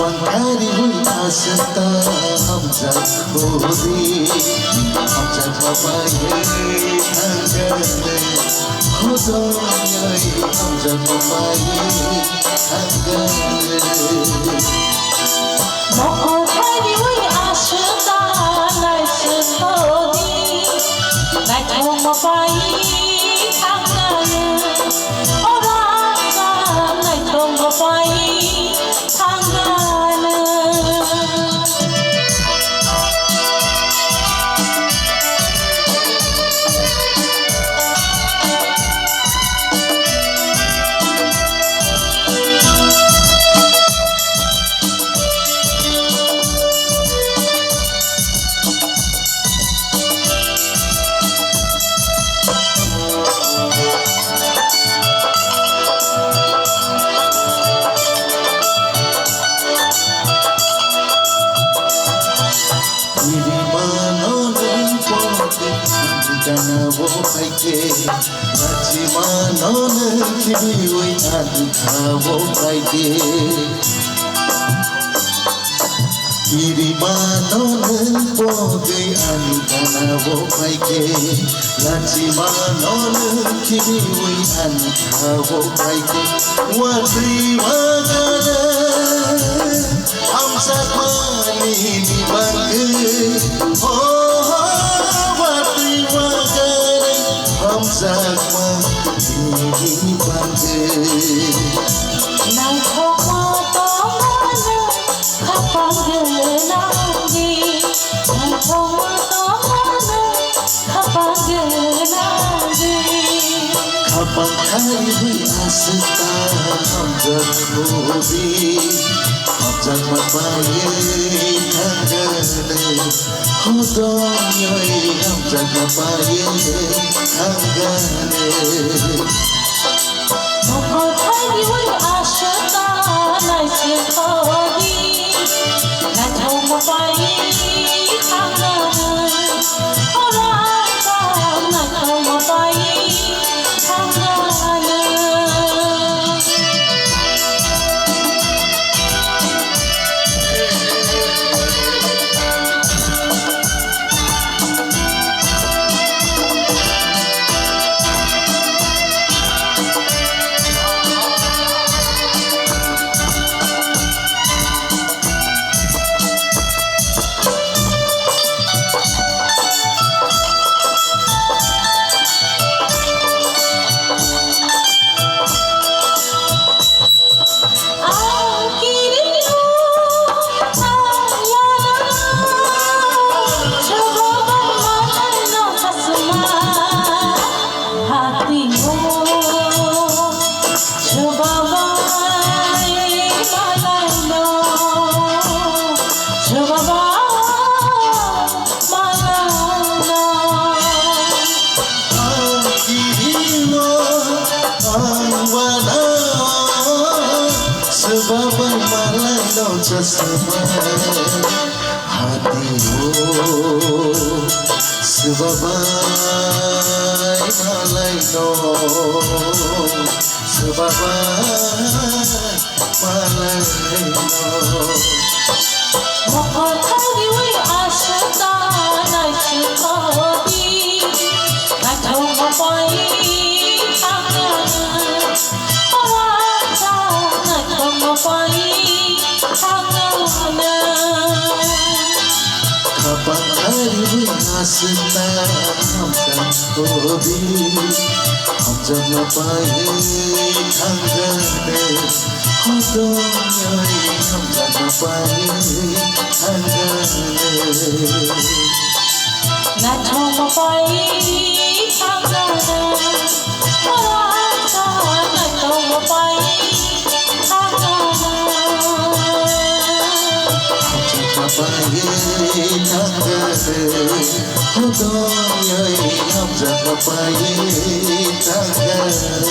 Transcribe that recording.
पंखारी हुई आस्था हम जग खोरी हम जग पाए अंगने खुदाई हम जग पाए अंगने पंखारी हुई आस्था लाइस खोरी लाइट हम पाए अंगने और आस्था लाइट हम पाए वो भाईके नाची मानोन खिड़ी हुई आदि खाओ भाईके गिरी मानोन पोगे आनी गाना वो भाईके नाची मानोन खिड़ी हुई आदि खाओ भाईके वादी वागना हम सब मानी निभागे हम sakma ini bangke nai thoma tomana khapangenagi nai thoma tomana khapangenagi khapang khari hui asta ham jak khobi ham jak mapaye thangane hodonyoi ham jak mapaye पंखारी हुई आस्था लाइस खोरी लाइट हम पाए अंगने और आस्था लाइट हम पाए अंगने Sebab malai no chasma hati ho sebab malai no sebab malai no पंखारी हुई आस्था लाइस खोरी light हम पाए अंगने और आस्था लाइट हम पाए अंगने khapang khari hui asta ham কবি আমজাদ পায়ে থাঙ্গাতে হদয় আমজাদ পায়ে থাঙ্গাতে নাচম পাই থাঙ্গানা রাজা নাচম পাই থাঙ্গানা পায়ে থাঙ্গাতে হদয় আমজাদ পায়ে থাঙ্গাতে